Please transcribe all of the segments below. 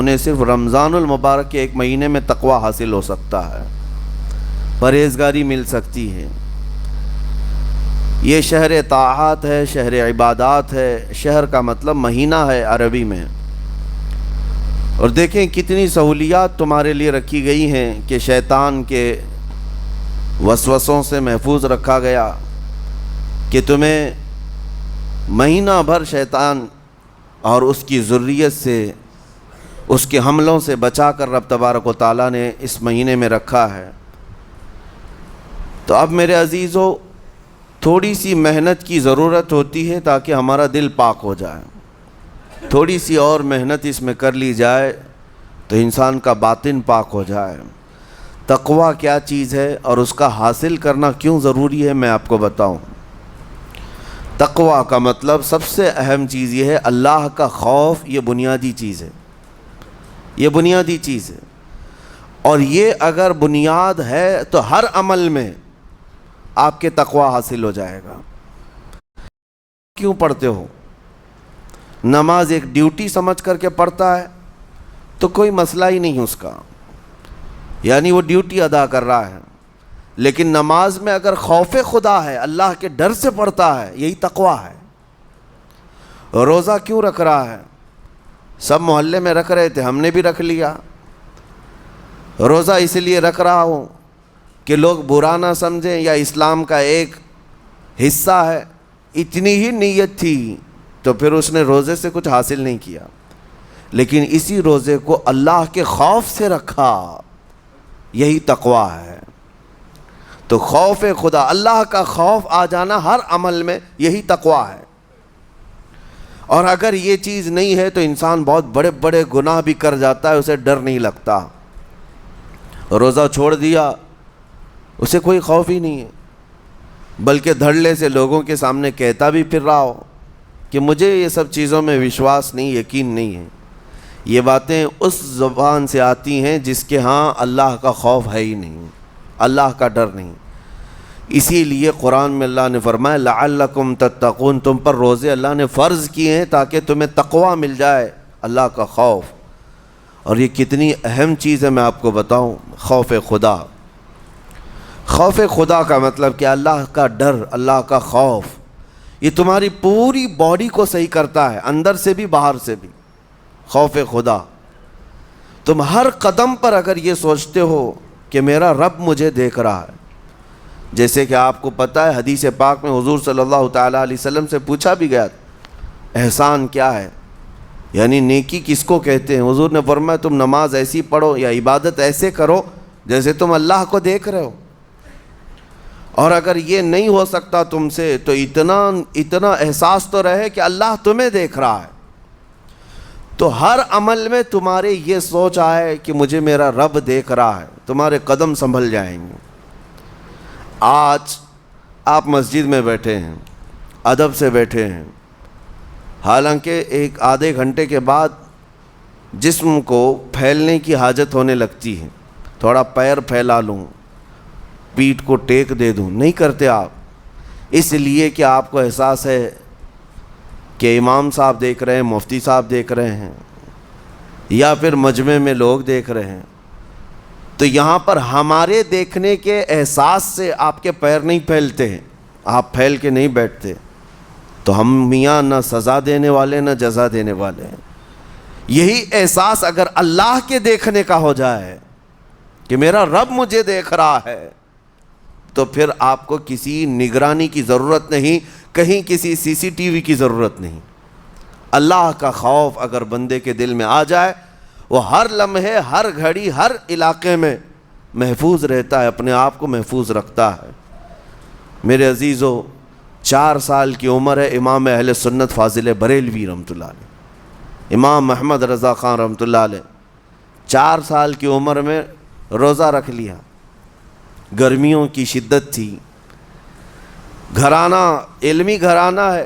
انہیں صرف رمضان المبارک کے ایک مہینے میں تقوی حاصل ہو سکتا ہے، پرہیزگاری مل سکتی ہے۔ یہ شہر طاعات ہے، شہر عبادات ہے، شہر کا مطلب مہینہ ہے عربی میں۔ اور دیکھیں کتنی سہولیات تمہارے لیے رکھی گئی ہیں کہ شیطان کے وسوسوں سے محفوظ رکھا گیا، کہ تمہیں مہینہ بھر شیطان اور اس کی ذریت سے، اس کے حملوں سے بچا کر رب تبارک و تعالیٰ نے اس مہینے میں رکھا ہے۔ تو اب میرے عزیزو، تھوڑی سی محنت کی ضرورت ہوتی ہے تاکہ ہمارا دل پاک ہو جائے۔ تھوڑی سی اور محنت اس میں کر لی جائے تو انسان کا باطن پاک ہو جائے۔ تقویٰ کیا چیز ہے اور اس کا حاصل کرنا کیوں ضروری ہے، میں آپ کو بتاؤں۔ تقویٰ کا مطلب سب سے اہم چیز یہ ہے اللہ کا خوف۔ یہ بنیادی چیز ہے، یہ بنیادی چیز ہے، اور یہ اگر بنیاد ہے تو ہر عمل میں آپ کے تقویٰ حاصل ہو جائے گا۔ کیوں پڑھتے ہو؟ نماز ایک ڈیوٹی سمجھ کر کے پڑھتا ہے تو کوئی مسئلہ ہی نہیں اس کا، یعنی وہ ڈیوٹی ادا کر رہا ہے۔ لیکن نماز میں اگر خوف خدا ہے، اللہ کے ڈر سے پڑھتا ہے، یہی تقویٰ ہے۔ روزہ کیوں رکھ رہا ہے؟ سب محلے میں رکھ رہے تھے، ہم نے بھی رکھ لیا۔ روزہ اس لیے رکھ رہا ہوں کہ لوگ برا نہ سمجھیں، یا اسلام کا ایک حصہ ہے، اتنی ہی نیت تھی تو پھر اس نے روزے سے کچھ حاصل نہیں کیا، لیکن اسی روزے کو اللہ کے خوف سے رکھا، یہی تقویٰ ہے۔ تو خوف خدا، اللہ کا خوف آ جانا ہر عمل میں، یہی تقویٰ ہے۔ اور اگر یہ چیز نہیں ہے تو انسان بہت بڑے بڑے گناہ بھی کر جاتا ہے، اسے ڈر نہیں لگتا۔ روزہ چھوڑ دیا، اسے کوئی خوف ہی نہیں ہے، بلکہ دھڑلے سے لوگوں کے سامنے کہتا بھی پھر رہا ہو کہ مجھے یہ سب چیزوں میں وشواس نہیں، یقین نہیں ہے۔ یہ باتیں اس زبان سے آتی ہیں جس کے ہاں اللہ کا خوف ہے ہی نہیں، اللہ کا ڈر نہیں۔ اسی لیے قرآن میں اللہ نے فرمایا لعلکم تتقون، تم پر روزے اللہ نے فرض کیے ہیں تاکہ تمہیں تقویٰ مل جائے، اللہ کا خوف۔ اور یہ کتنی اہم چیز ہے میں آپ کو بتاؤں، خوف خدا۔ خوف خدا کا مطلب کہ اللہ کا ڈر، اللہ کا خوف، یہ تمہاری پوری باڈی کو صحیح کرتا ہے، اندر سے بھی باہر سے بھی۔ خوف خدا، تم ہر قدم پر اگر یہ سوچتے ہو کہ میرا رب مجھے دیکھ رہا ہے، جیسے کہ آپ کو پتہ ہے حدیث پاک میں حضور صلی اللہ تعالیٰ علیہ وسلم سے پوچھا بھی گیا احسان کیا ہے، یعنی نیکی کس کو کہتے ہیں؟ حضور نے فرمایا تم نماز ایسی پڑھو یا عبادت ایسے کرو جیسے تم اللہ کو دیکھ رہے ہو۔ اور اگر یہ نہیں ہو سکتا تم سے تو اتنا احساس تو رہے کہ اللہ تمہیں دیکھ رہا ہے۔ تو ہر عمل میں تمہارے یہ سوچ آئے کہ مجھے میرا رب دیکھ رہا ہے، تمہارے قدم سنبھل جائیں گے۔ آج آپ مسجد میں بیٹھے ہیں، ادب سے بیٹھے ہیں، حالانکہ ایک آدھے گھنٹے کے بعد جسم کو پھیلنے کی حاجت ہونے لگتی ہے، تھوڑا پیر پھیلا لوں، پیٹھ کو ٹیک دے دوں، نہیں کرتے آپ، اس لیے کہ آپ کو احساس ہے کہ امام صاحب دیکھ رہے ہیں، مفتی صاحب دیکھ رہے ہیں، یا پھر مجمع میں لوگ دیکھ رہے ہیں۔ تو یہاں پر ہمارے دیکھنے کے احساس سے آپ کے پیر نہیں پھیلتے ہیں، آپ پھیل کے نہیں بیٹھتے۔ تو ہم میاں نہ سزا دینے والے نہ جزا دینے والے ہیں۔ یہی احساس اگر اللہ کے دیکھنے کا ہو جائے کہ میرا رب مجھے دیکھ رہا ہے، تو پھر آپ کو کسی نگرانی کی ضرورت نہیں، کہیں کسی سی سی ٹی وی کی ضرورت نہیں۔ اللہ کا خوف اگر بندے کے دل میں آ جائے، وہ ہر لمحے، ہر گھڑی، ہر علاقے میں محفوظ رہتا ہے، اپنے آپ کو محفوظ رکھتا ہے۔ میرے عزیزو، 4 سال کی عمر ہے امام اہل سنت فاضل بریلوی رحمۃ اللہ علیہ، امام محمد رضا خان رحمۃ اللہ علیہ، 4 سال کی عمر میں روزہ رکھ لیا۔ گرمیوں کی شدت تھی، گھرانہ علمی گھرانہ ہے،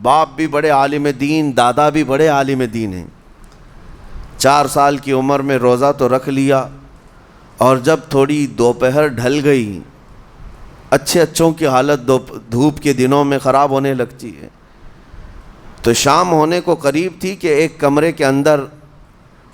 باپ بھی بڑے عالم دین، دادا بھی بڑے عالم دین ہیں۔ 4 سال کی عمر میں روزہ تو رکھ لیا، اور جب تھوڑی دوپہر ڈھل گئی، اچھوں کی حالت دھوپ کے دنوں میں خراب ہونے لگتی ہے، تو شام ہونے کو قریب تھی کہ ایک کمرے کے اندر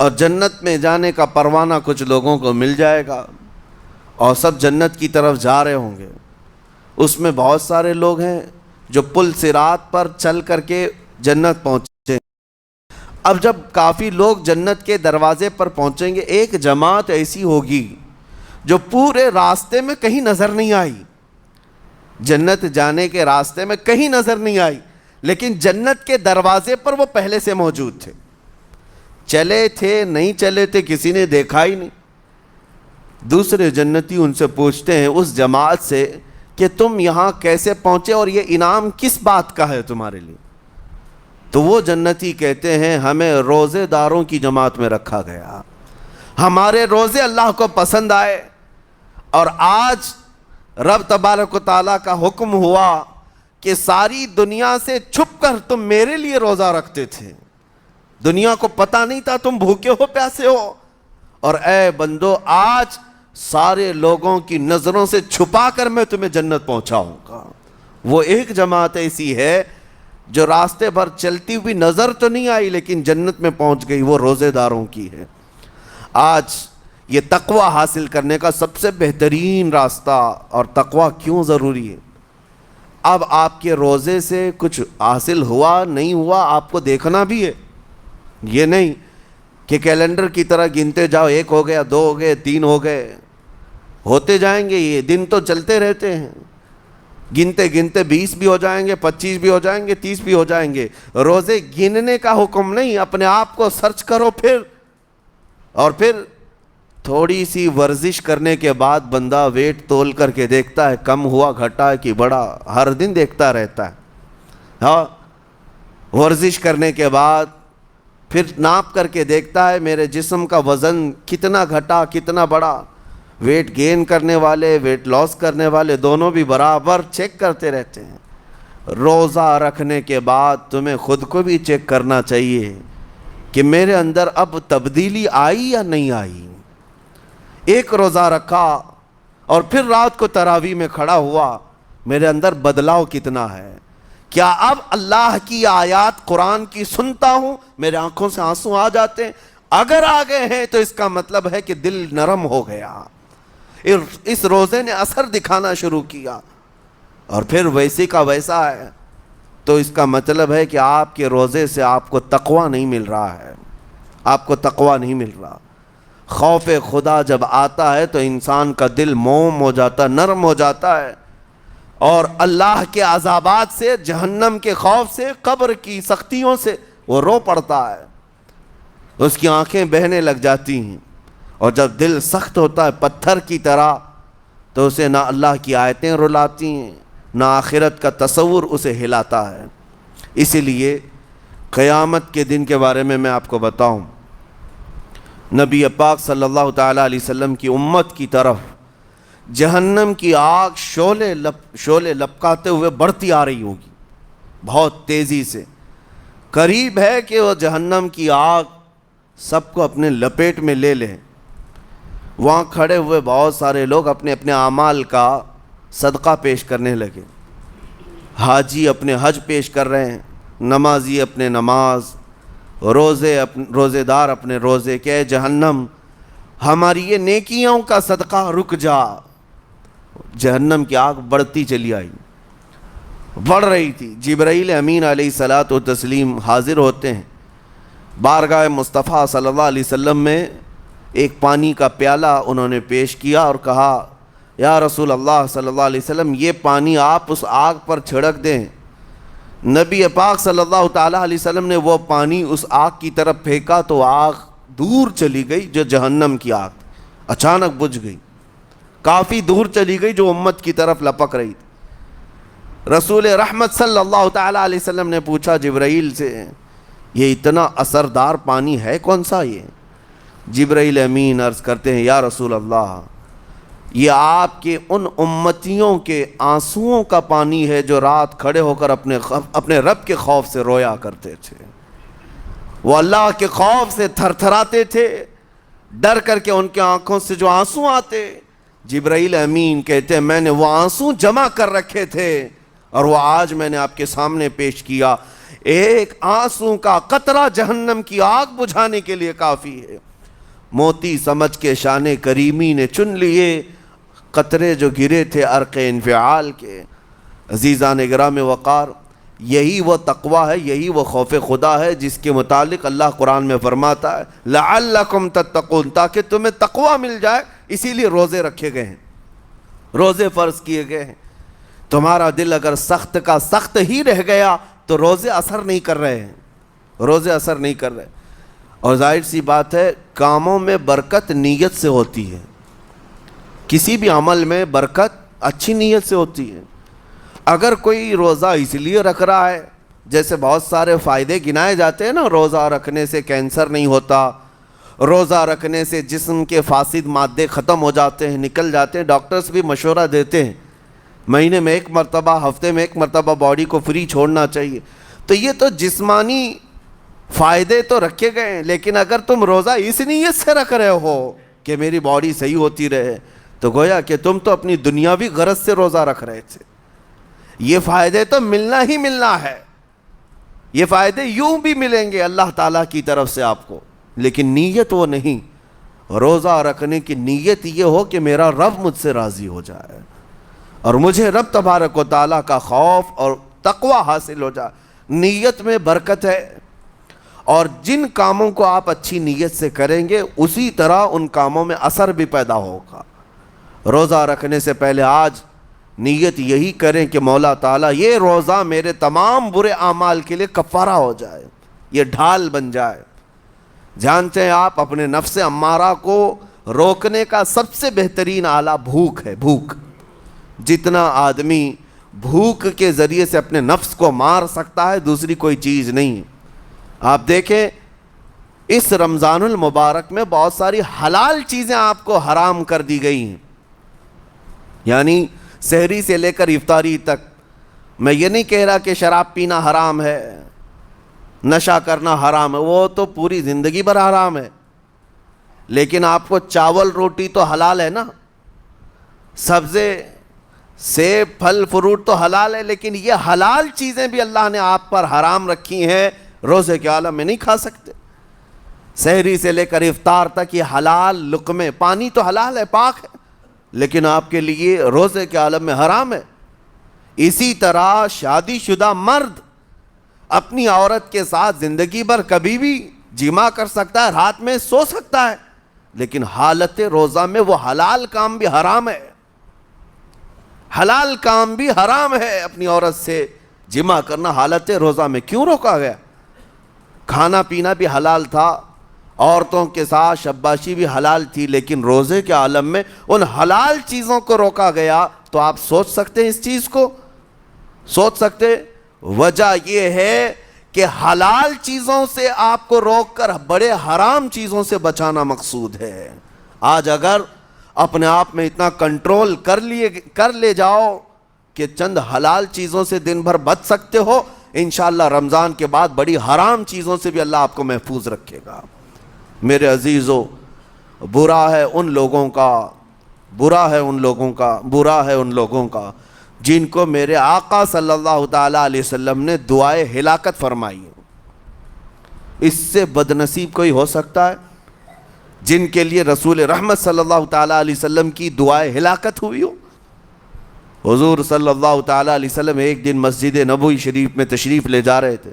اور جنت میں جانے کا پروانہ کچھ لوگوں کو مل جائے گا اور سب جنت کی طرف جا رہے ہوں گے۔ اس میں بہت سارے لوگ ہیں جو پل صراط پر چل کر کے جنت پہنچے۔ اب جب کافی لوگ جنت کے دروازے پر پہنچیں گے، ایک جماعت ایسی ہوگی جو پورے راستے میں کہیں نظر نہیں آئی، جنت جانے کے راستے میں کہیں نظر نہیں آئی، لیکن جنت کے دروازے پر وہ پہلے سے موجود تھے، چلے تھے نہیں چلے تھے کسی نے دیکھا ہی نہیں۔ دوسرے جنتی ان سے پوچھتے ہیں اس جماعت سے کہ تم یہاں کیسے پہنچے اور یہ انعام کس بات کا ہے تمہارے لیے؟ تو وہ جنتی کہتے ہیں ہمیں روزے داروں کی جماعت میں رکھا گیا، ہمارے روزے اللہ کو پسند آئے، اور آج رب تبارک و تعالیٰ کا حکم ہوا کہ ساری دنیا سے چھپ کر تم میرے لیے روزہ رکھتے تھے، دنیا کو پتہ نہیں تھا تم بھوکے ہو پیاسے ہو، اور اے بندو آج سارے لوگوں کی نظروں سے چھپا کر میں تمہیں جنت پہنچاؤں گا۔ وہ ایک جماعت ایسی ہے جو راستے بھر چلتی ہوئی نظر تو نہیں آئی لیکن جنت میں پہنچ گئی، وہ روزے داروں کی ہے۔ آج یہ تقوی حاصل کرنے کا سب سے بہترین راستہ، اور تقوی کیوں ضروری ہے؟ اب آپ کے روزے سے کچھ حاصل ہوا نہیں ہوا آپ کو دیکھنا بھی ہے، یہ نہیں کہ کیلنڈر کی طرح گنتے جاؤ، 1 ہو گیا، 2 ہو گئے، 3 ہو گئے، ہوتے جائیں گے، یہ دن تو چلتے رہتے ہیں، گنتے گنتے 20 بھی ہو جائیں گے، 25 بھی ہو جائیں گے، 30 بھی ہو جائیں گے۔ روزے گننے کا حکم نہیں، اپنے آپ کو سرچ کرو پھر تھوڑی سی ورزش کرنے کے بعد بندہ ویٹ تول کر کے دیکھتا ہے کم ہوا گھٹا ہے کہ بڑا، ہر دن دیکھتا رہتا ہے۔ ہاں، ورزش کرنے کے بعد پھر ناپ کر کے دیکھتا ہے میرے جسم کا وزن کتنا گھٹا کتنا بڑا۔ ویٹ گین کرنے والے ویٹ لاس کرنے والے دونوں بھی برابر چیک کرتے رہتے ہیں۔ روزہ رکھنے کے بعد تمہیں خود کو بھی چیک کرنا چاہیے کہ میرے اندر اب تبدیلی آئی یا نہیں آئی۔ ایک روزہ رکھا اور پھر رات کو تراویح میں کھڑا ہوا، میرے اندر بدلاؤ کتنا ہے؟ کیا اب اللہ کی آیات قرآن کی سنتا ہوں میرے آنکھوں سے آنسو آ جاتے ہیں؟ اگر آ گئے ہیں تو اس کا مطلب ہے کہ دل نرم ہو گیا، اس روزے نے اثر دکھانا شروع کیا، اور پھر ویسے کا ویسا ہے، تو اس کا مطلب ہے کہ آپ کے روزے سے آپ کو تقوی نہیں مل رہا ہے، آپ کو تقوی نہیں مل رہا۔ خوف خدا جب آتا ہے تو انسان کا دل موم ہو جاتا، نرم ہو جاتا ہے، اور اللہ کے عذابات سے، جہنم کے خوف سے، قبر کی سختیوں سے وہ رو پڑتا ہے، اس کی آنکھیں بہنے لگ جاتی ہیں، اور جب دل سخت ہوتا ہے پتھر کی طرح تو اسے نہ اللہ کی آیتیں رلاتی ہیں نہ آخرت کا تصور اسے ہلاتا ہے۔ اسی لیے قیامت کے دن کے بارے میں آپ کو بتاؤں، نبی پاک صلی اللہ تعالیٰ علیہ وسلم کی امت کی طرف جہنم کی آگ شعلے لپکاتے ہوئے بڑھتی آ رہی ہوگی بہت تیزی سے، قریب ہے کہ وہ جہنم کی آگ سب کو اپنے لپیٹ میں لے لے۔ وہاں کھڑے ہوئے بہت سارے لوگ اپنے اپنے اعمال کا صدقہ پیش کرنے لگے، حاجی اپنے حج پیش کر رہے ہیں، نمازی اپنے نماز، روزے دار اپنے روزے، کہ اے جہنم ہماری یہ نیکیوں کا صدقہ رک جا۔ جہنم کی آگ بڑھتی چلی آئی، بڑھ رہی تھی۔ جبرائیل امین علیہ الصلاۃ والتسلیم حاضر ہوتے ہیں بارگاہ مصطفیٰ صلی اللہ علیہ وسلم میں، ایک پانی کا پیالہ انہوں نے پیش کیا اور کہا یا رسول اللہ صلی اللہ علیہ وسلم یہ پانی آپ اس آگ پر چھڑک دیں۔ نبی پاک صلی اللہ تعالیٰ علیہ وسلم نے وہ پانی اس آگ کی طرف پھینکا تو آگ دور چلی گئی، جو جہنم کی آگ اچانک بجھ گئی، کافی دور چلی گئی جو امت کی طرف لپک رہی تھی۔ رسول رحمت صلی اللہ تعالیٰ علیہ وسلم نے پوچھا جبرائیل سے یہ اتنا اثردار پانی ہے کون سا؟ یہ جبرائیل امین عرض کرتے ہیں یا رسول اللہ یہ آپ کے ان امتیوں کے آنسوؤں کا پانی ہے جو رات کھڑے ہو کر اپنے رب کے خوف سے رویا کرتے تھے، وہ اللہ کے خوف سے تھر تھراتے تھے، ڈر کر کے ان کے آنکھوں سے جو آنسو آتے۔ جبرائیل امین کہتے ہیں میں نے وہ آنسو جمع کر رکھے تھے اور وہ آج میں نے آپ کے سامنے پیش کیا۔ ایک آنسو کا قطرہ جہنم کی آگ بجھانے کے لیے کافی ہے۔ موتی سمجھ کے شان کریمی نے چن لیے قطرے جو گرے تھے عرق انفعال کے۔ عزیزان گرامی وقار، یہی وہ تقوی ہے، یہی وہ خوف خدا ہے جس کے متعلق اللہ قرآن میں فرماتا ہے لعلکم تتقون، تاکہ تمہیں تقوی مل جائے، اسی لیے روزے رکھے گئے ہیں، روزے فرض کیے گئے ہیں۔ تمہارا دل اگر سخت کا سخت ہی رہ گیا تو روزے اثر نہیں کر رہے ہیں، روزے اثر نہیں کر رہے۔ اور ظاہر سی بات ہے کاموں میں برکت نیت سے ہوتی ہے، کسی بھی عمل میں برکت اچھی نیت سے ہوتی ہے۔ اگر کوئی روزہ اس لیے رکھ رہا ہے، جیسے بہت سارے فائدے گنائے جاتے ہیں نا، روزہ رکھنے سے کینسر نہیں ہوتا، روزہ رکھنے سے جسم کے فاسد مادے ختم ہو جاتے ہیں، نکل جاتے ہیں، ڈاکٹرز بھی مشورہ دیتے ہیں مہینے میں ایک مرتبہ، ہفتے میں ایک مرتبہ باڈی کو فری چھوڑنا چاہیے۔ تو یہ تو جسمانی فائدے تو رکھے گئے ہیں، لیکن اگر تم روزہ اس نیت سے رکھ رہے ہو کہ میری باڈی صحیح ہوتی رہے، تو گویا کہ تم تو اپنی دنیاوی غرض سے روزہ رکھ رہے تھے۔ یہ فائدے تو ملنا ہی ملنا ہے، یہ فائدے یوں بھی ملیں گے اللہ تعالیٰ کی طرف سے آپ کو، لیکن نیت وہ نہیں۔ روزہ رکھنے کی نیت یہ ہو کہ میرا رب مجھ سے راضی ہو جائے اور مجھے رب تبارک و تعالیٰ کا خوف اور تقوی حاصل ہو جائے۔ نیت میں برکت ہے، اور جن کاموں کو آپ اچھی نیت سے کریں گے اسی طرح ان کاموں میں اثر بھی پیدا ہوگا۔ روزہ رکھنے سے پہلے آج نیت یہی کریں کہ مولا تعالیٰ یہ روزہ میرے تمام برے اعمال کے لیے کفارہ ہو جائے، یہ ڈھال بن جائے۔ جانتے ہیں آپ اپنے نفس امارہ کو روکنے کا سب سے بہترین آلہ بھوک ہے، بھوک۔ جتنا آدمی بھوک کے ذریعے سے اپنے نفس کو مار سکتا ہے دوسری کوئی چیز نہیں ہے۔ آپ دیکھیں اس رمضان المبارک میں بہت ساری حلال چیزیں آپ کو حرام کر دی گئی ہیں، یعنی سحری سے لے کر افطاری تک۔ میں یہ نہیں کہہ رہا کہ شراب پینا حرام ہے، نشہ کرنا حرام ہے، وہ تو پوری زندگی بھر حرام ہے، لیکن آپ کو چاول روٹی تو حلال ہے نا، سبزے سیب پھل فروٹ تو حلال ہے، لیکن یہ حلال چیزیں بھی اللہ نے آپ پر حرام رکھی ہیں، روزے کے عالم میں نہیں کھا سکتے۔ سحری سے لے کر افطار تک یہ حلال لقمے، پانی تو حلال ہے، پاک ہے، لیکن آپ کے لیے روزے کے عالم میں حرام ہے۔ اسی طرح شادی شدہ مرد اپنی عورت کے ساتھ زندگی بھر کبھی بھی جمع کر سکتا ہے، رات میں سو سکتا ہے، لیکن حالت روزہ میں وہ حلال کام بھی حرام ہے، حلال کام بھی حرام ہے۔ اپنی عورت سے جمع کرنا حالت روزہ میں کیوں روکا گیا؟ کھانا پینا بھی حلال تھا، عورتوں کے ساتھ شباشی بھی حلال تھی، لیکن روزے کے عالم میں ان حلال چیزوں کو روکا گیا۔ تو آپ سوچ سکتے ہیں اس چیز کو، سوچ سکتے؟ وجہ یہ ہے کہ حلال چیزوں سے آپ کو روک کر بڑے حرام چیزوں سے بچانا مقصود ہے۔ آج اگر اپنے آپ میں اتنا کنٹرول کر لے جاؤ کہ چند حلال چیزوں سے دن بھر بچ سکتے ہو، انشاءاللہ رمضان کے بعد بڑی حرام چیزوں سے بھی اللہ آپ کو محفوظ رکھے گا۔ میرے عزیزو، برا ہے ان لوگوں کا، برا ہے ان لوگوں کا، برا ہے ان لوگوں کا جن کو میرے آقا صلی اللہ تعالیٰ علیہ وسلم نے دعائے ہلاکت فرمائی۔ اس سے بدنصیب کوئی ہو سکتا ہے جن کے لیے رسول رحمت صلی اللہ تعالیٰ علیہ وسلم کی دعائے ہلاکت ہوئی ہو؟ حضور صلی اللہ تعالیٰ علیہ وسلم ایک دن مسجد نبوی شریف میں تشریف لے جا رہے تھے،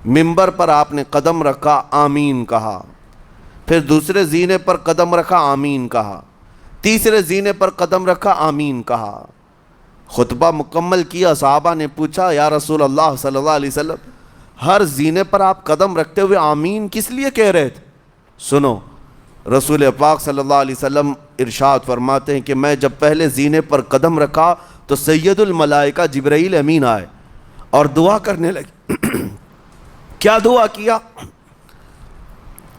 منبر پر آپ نے قدم رکھا، آمین کہا، پھر دوسرے زینے پر قدم رکھا، آمین کہا، تیسرے زینے پر قدم رکھا، آمین کہا۔ خطبہ مکمل کیا، صحابہ نے پوچھا یا رسول اللہ صلی اللہ علیہ وسلم ہر زینے پر آپ قدم رکھتے ہوئے آمین کس لیے کہہ رہے تھے؟ سنو، رسول پاک صلی اللہ علیہ وسلم ارشاد فرماتے ہیں کہ میں جب پہلے زینے پر قدم رکھا تو سید الملائکہ جبرائیل امین آئے اور دعا کرنے لگے۔ کیا دعا کیا؟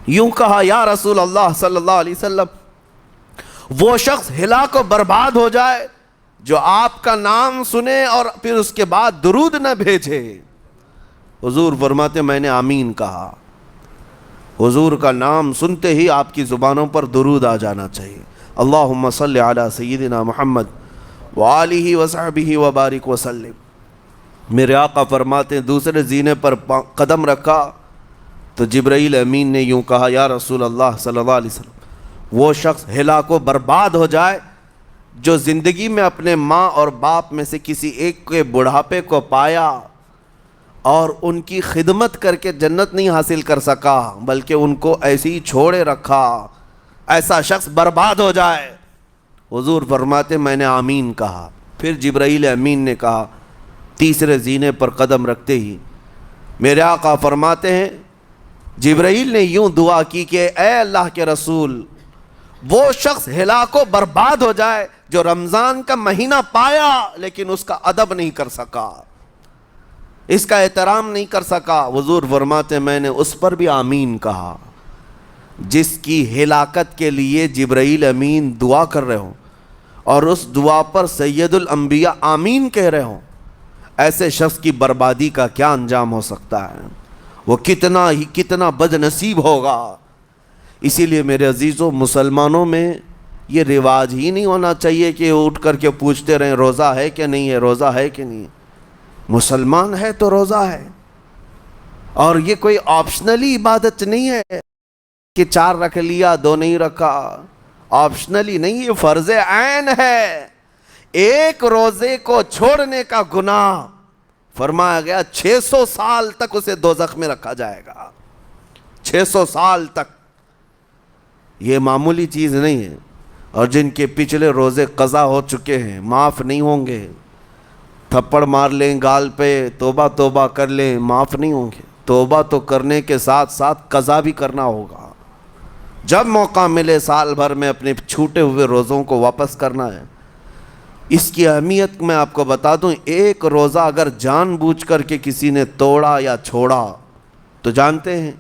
یوں کہا، یا رسول اللہ صلی اللہ علیہ وسلم وہ شخص ہلاک و برباد ہو جائے جو آپ کا نام سنے اور پھر اس کے بعد درود نہ بھیجے۔ حضور فرماتے میں نے آمین کہا۔ حضور کا نام سنتے ہی آپ کی زبانوں پر درود آ جانا چاہیے۔ اللہم صلی علی سیدنا محمد وآلہ وصحبہ وبارک وسلم۔ میرے آقا فرماتے ہیں دوسرے زینے پر قدم رکھا تو جبرائیل امین نے یوں کہا یا رسول اللہ صلی اللہ علیہ وسلم وہ شخص ہلاک و برباد ہو جائے جو زندگی میں اپنے ماں اور باپ میں سے کسی ایک کے بڑھاپے کو پایا اور ان کی خدمت کر کے جنت نہیں حاصل کر سکا بلکہ ان کو ایسے ہی چھوڑے رکھا، ایسا شخص برباد ہو جائے۔ حضور فرماتے میں نے آمین کہا۔ پھر جبرائیل امین نے کہا تیسرے زینے پر قدم رکھتے ہی میرے آقا فرماتے ہیں جبرائیل نے یوں دعا کی کہ اے اللہ کے رسول وہ شخص ہلاک و برباد ہو جائے جو رمضان کا مہینہ پایا لیکن اس کا ادب نہیں کر سکا، اس کا احترام نہیں کر سکا۔ حضور فرماتے میں نے اس پر بھی آمین کہا۔ جس کی ہلاکت کے لیے جبرائیل امین دعا کر رہے ہوں اور اس دعا پر سید الانبیاء آمین کہہ رہے ہوں، ایسے شخص کی بربادی کا کیا انجام ہو سکتا ہے؟ وہ کتنا بد نصیب ہوگا۔ اسی لیے میرے عزیزوں مسلمانوں میں یہ رواج ہی نہیں ہونا چاہیے کہ اٹھ کر کے پوچھتے رہیں روزہ ہے کہ نہیں ہے، روزہ ہے کہ نہیں ہے۔ مسلمان ہے تو روزہ ہے، اور یہ کوئی آپشنلی عبادت نہیں ہے کہ 4 رکھ لیا 2 نہیں رکھا، آپشنلی نہیں، یہ فرض عین ہے۔ ایک روزے کو چھوڑنے کا گناہ فرمایا گیا 600 سال تک اسے دوزخ میں رکھا جائے گا، 600 سال تک۔ یہ معمولی چیز نہیں ہے، اور جن کے پچھلے روزے قضا ہو چکے ہیں معاف نہیں ہوں گے۔ تھپڑ مار لیں گال پہ، توبہ توبہ کر لیں، معاف نہیں ہوں گے۔ توبہ تو کرنے کے ساتھ ساتھ قضا بھی کرنا ہوگا۔ جب موقع ملے سال بھر میں اپنے چھوٹے ہوئے روزوں کو واپس کرنا ہے۔ اس کی اہمیت میں آپ کو بتا دوں، ایک روزہ اگر جان بوجھ کر کے کسی نے توڑا یا چھوڑا تو جانتے ہیں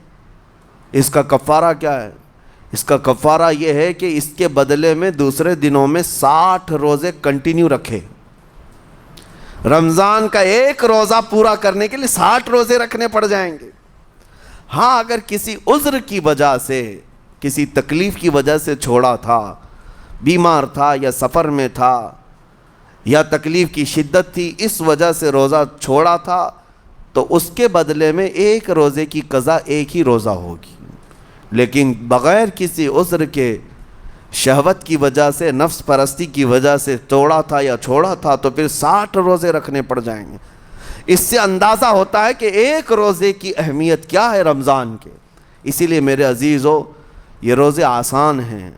اس کا کفارہ کیا ہے؟ اس کا کفارہ یہ ہے کہ اس کے بدلے میں دوسرے دنوں میں 60 روزے کنٹینیو رکھے۔ رمضان کا ایک روزہ پورا کرنے کے لیے 60 روزے رکھنے پڑ جائیں گے۔ ہاں اگر کسی عذر کی وجہ سے، کسی تکلیف کی وجہ سے چھوڑا تھا، بیمار تھا یا سفر میں تھا یا تکلیف کی شدت تھی، اس وجہ سے روزہ چھوڑا تھا، تو اس کے بدلے میں ایک روزے کی قضا ایک ہی روزہ ہوگی۔ لیکن بغیر کسی عذر کے، شہوت کی وجہ سے، نفس پرستی کی وجہ سے توڑا تھا یا چھوڑا تھا تو پھر 60 روزے رکھنے پڑ جائیں گے۔ اس سے اندازہ ہوتا ہے کہ ایک روزے کی اہمیت کیا ہے رمضان کے۔ اسی لیے میرے عزیزو یہ روزے آسان ہیں،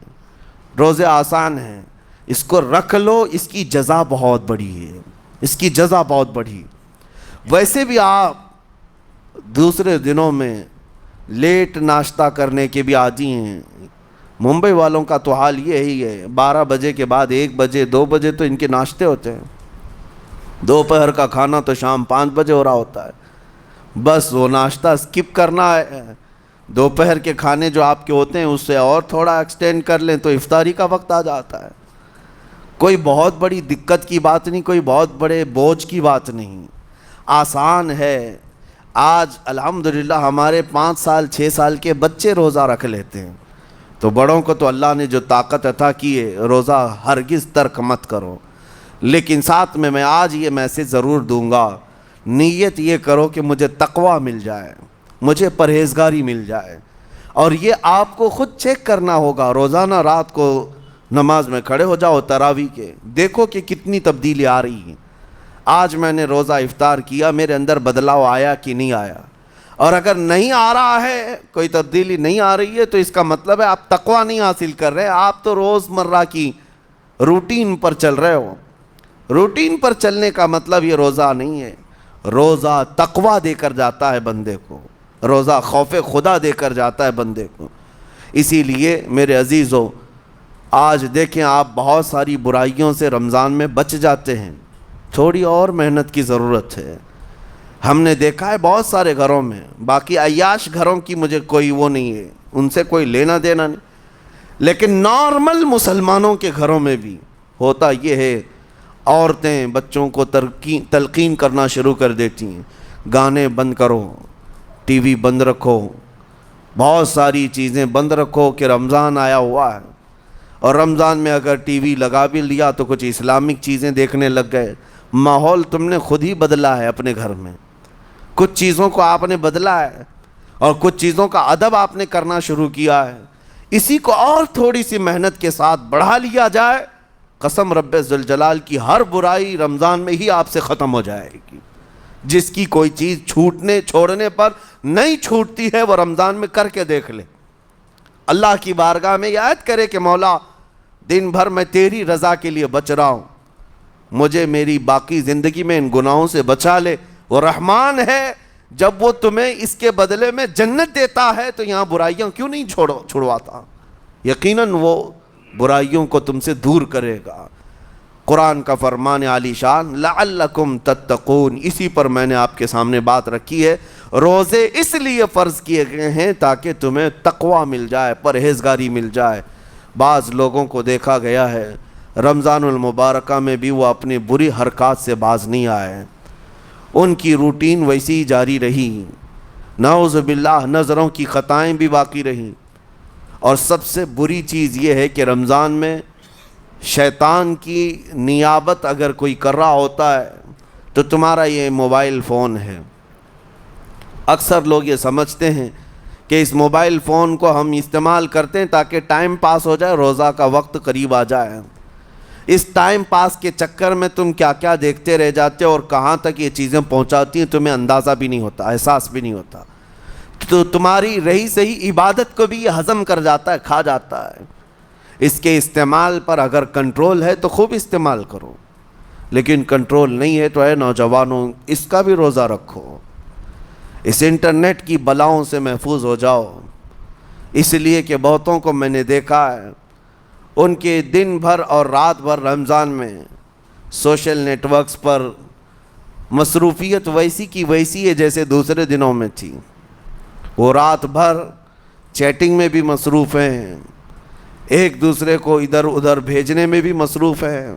روزے آسان ہیں، اس کو رکھ لو، اس کی جزا بہت بڑی ہے، اس کی جزا بہت بڑی۔ ویسے بھی آپ دوسرے دنوں میں لیٹ ناشتہ کرنے کے بھی عادی ہیں۔ ممبئی والوں کا تو حال یہی ہے، 12 بجے کے بعد 1 بجے 2 بجے تو ان کے ناشتے ہوتے ہیں، دوپہر کا کھانا تو شام 5 بجے ہو رہا ہوتا ہے۔ بس وہ ناشتہ سکپ کرنا ہے، دوپہر کے کھانے جو آپ کے ہوتے ہیں اس سے اور تھوڑا ایکسٹینڈ کر لیں تو افطاری کا وقت آ جاتا ہے۔ کوئی بہت بڑی دقت کی بات نہیں، کوئی بہت بڑے بوجھ کی بات نہیں، آسان ہے۔ آج الحمدللہ ہمارے 5 سال 6 سال کے بچے روزہ رکھ لیتے ہیں، تو بڑوں کو تو اللہ نے جو طاقت عطا کی ہے، روزہ ہرگز ترک مت کرو۔ لیکن ساتھ میں آج یہ میسیج ضرور دوں گا، نیت یہ کرو کہ مجھے تقویٰ مل جائے، مجھے پرہیزگاری مل جائے، اور یہ آپ کو خود چیک کرنا ہوگا۔ روزانہ رات کو نماز میں کھڑے ہو جاؤ تراویح کے، دیکھو کہ کتنی تبدیلی آ رہی ہے۔ آج میں نے روزہ افطار کیا، میرے اندر بدلاؤ آیا کہ نہیں آیا؟ اور اگر نہیں آ رہا ہے، کوئی تبدیلی نہیں آ رہی ہے، تو اس کا مطلب ہے آپ تقویٰ نہیں حاصل کر رہے، آپ تو روز مرہ کی روٹین پر چل رہے ہو۔ روٹین پر چلنے کا مطلب یہ روزہ نہیں ہے۔ روزہ تقویٰ دے کر جاتا ہے بندے کو، روزہ خوف خدا دے کر جاتا ہے بندے کو۔ اسی لیے میرے عزیزو آج دیکھیں آپ بہت ساری برائیوں سے رمضان میں بچ جاتے ہیں، تھوڑی اور محنت کی ضرورت ہے۔ ہم نے دیکھا ہے بہت سارے گھروں میں، باقی عیاش گھروں کی مجھے کوئی وہ نہیں ہے، ان سے کوئی لینا دینا نہیں، لیکن نارمل مسلمانوں کے گھروں میں بھی ہوتا یہ ہے، عورتیں بچوں کو تلقین کرنا شروع کر دیتی ہیں، گانے بند کرو، ٹی وی بند رکھو، بہت ساری چیزیں بند رکھو کہ رمضان آیا ہوا ہے۔ اور رمضان میں اگر ٹی وی لگا بھی لیا تو کچھ اسلامک چیزیں دیکھنے لگ گئے، ماحول تم نے خود ہی بدلا ہے اپنے گھر میں، کچھ چیزوں کو آپ نے بدلا ہے اور کچھ چیزوں کا ادب آپ نے کرنا شروع کیا ہے، اسی کو اور تھوڑی سی محنت کے ساتھ بڑھا لیا جائے، قسم رب ذوالجلال کی ہر برائی رمضان میں ہی آپ سے ختم ہو جائے گی۔ جس کی کوئی چیز چھوڑنے پر نہیں چھوٹتی ہے وہ رمضان میں کر کے دیکھ لے، اللہ کی بارگاہ میں یاد کرے کہ مولا دن بھر میں تیری رضا کے لیے بچ رہا ہوں، مجھے میری باقی زندگی میں ان گناہوں سے بچا لے۔ وہ رحمان ہے، جب وہ تمہیں اس کے بدلے میں جنت دیتا ہے تو یہاں برائیاں کیوں نہیں چھڑواتا؟ یقیناً وہ برائیوں کو تم سے دور کرے گا۔ قرآن کا فرمان عالی شان لعلکم تتقون، اسی پر میں نے آپ کے سامنے بات رکھی ہے۔ روزے اس لیے فرض کیے گئے ہیں تاکہ تمہیں تقوی مل جائے، پرہیزگاری مل جائے۔ بعض لوگوں کو دیکھا گیا ہے رمضان المبارکہ میں بھی وہ اپنی بری حرکات سے باز نہیں آئے، ان کی روٹین ویسی ہی جاری رہی، نعوذ باللہ نظروں کی خطائیں بھی باقی رہیں۔ اور سب سے بری چیز یہ ہے کہ رمضان میں شیطان کی نیابت اگر کوئی کر رہا ہوتا ہے تو تمہارا یہ موبائل فون ہے۔ اکثر لوگ یہ سمجھتے ہیں کہ اس موبائل فون کو ہم استعمال کرتے ہیں تاکہ ٹائم پاس ہو جائے، روزہ کا وقت قریب آ جائے۔ اس ٹائم پاس کے چکر میں تم کیا کیا دیکھتے رہ جاتے ہو اور کہاں تک یہ چیزیں پہنچاتی ہیں تمہیں اندازہ بھی نہیں ہوتا، احساس بھی نہیں ہوتا، تو تمہاری رہی صحیح عبادت کو بھی یہ ہضم کر جاتا ہے، کھا جاتا ہے۔ اس کے استعمال پر اگر کنٹرول ہے تو خوب استعمال کرو، لیکن کنٹرول نہیں ہے تو اے نوجوانوں اس کا بھی روزہ رکھو، اس انٹرنیٹ کی بلاؤں سے محفوظ ہو جاؤ۔ اس لیے کہ بہتوں کو میں نے دیکھا ہے ان کے دن بھر اور رات بھر رمضان میں سوشل نیٹ ورکس پر مصروفیت ویسی کی ویسی ہے جیسے دوسرے دنوں میں تھی۔ وہ رات بھر چیٹنگ میں بھی مصروف ہیں، ایک دوسرے کو ادھر ادھر بھیجنے میں بھی مصروف ہیں،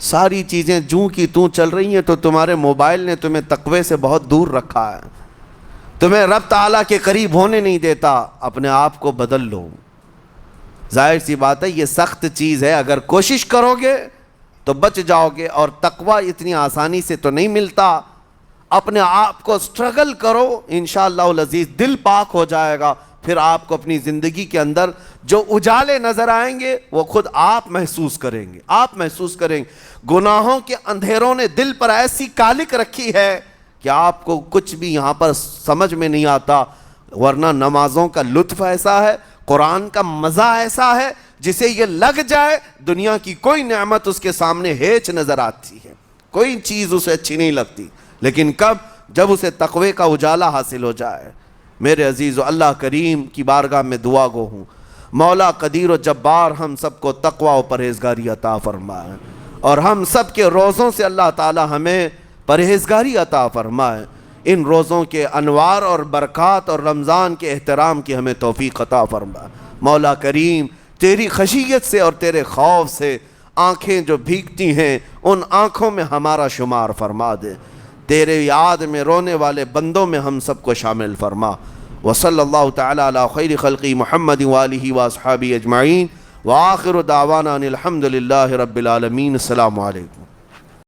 ساری چیزیں جوں کی توں چل رہی ہیں۔ تو تمہارے موبائل نے تمہیں تقوی سے بہت دور رکھا ہے، تمہیں رب تعالیٰ کے قریب ہونے نہیں دیتا۔ اپنے آپ کو بدل لو۔ ظاہر سی بات ہے یہ سخت چیز ہے، اگر کوشش کرو گے تو بچ جاؤ گے، اور تقوی اتنی آسانی سے تو نہیں ملتا۔ اپنے آپ کو سٹرگل کرو، انشاءاللہ العزیز دل پاک ہو جائے گا، پھر آپ کو اپنی زندگی کے اندر جو اجالے نظر آئیں گے وہ خود آپ محسوس کریں گے، آپ محسوس کریں گے۔ گناہوں کے اندھیروں نے دل پر ایسی کالک رکھی ہے کہ آپ کو کچھ بھی یہاں پر سمجھ میں نہیں آتا، ورنہ نمازوں کا لطف ایسا ہے، قرآن کا مزہ ایسا ہے، جسے یہ لگ جائے دنیا کی کوئی نعمت اس کے سامنے ہیچ نظر آتی ہے، کوئی چیز اسے اچھی نہیں لگتی، لیکن کب؟ جب اسے تقوی کا اجالا حاصل ہو جائے۔ میرے عزیزو، اللہ کریم کی بارگاہ میں دعا گو ہوں، مولا قدیر و جبار ہم سب کو تقوی و پرہیزگاری عطا فرمائے، اور ہم سب کے روزوں سے اللہ تعالی ہمیں پرہیزگاری عطا فرمائے۔ ان روزوں کے انوار اور برکات اور رمضان کے احترام کی ہمیں توفیق عطا فرمائے۔ مولا کریم تیری خشیت سے اور تیرے خوف سے آنکھیں جو بھیگتی ہیں ان آنکھوں میں ہمارا شمار فرما دے، تیرے یاد میں رونے والے بندوں میں ہم سب کو شامل فرما۔ وصلی اللہ تعالی علی خیر خلقی محمد وآلہ واصحابہ اجمعین، وآخر دعوانا ان الحمد للہ رب العالمین۔ السلام علیکم۔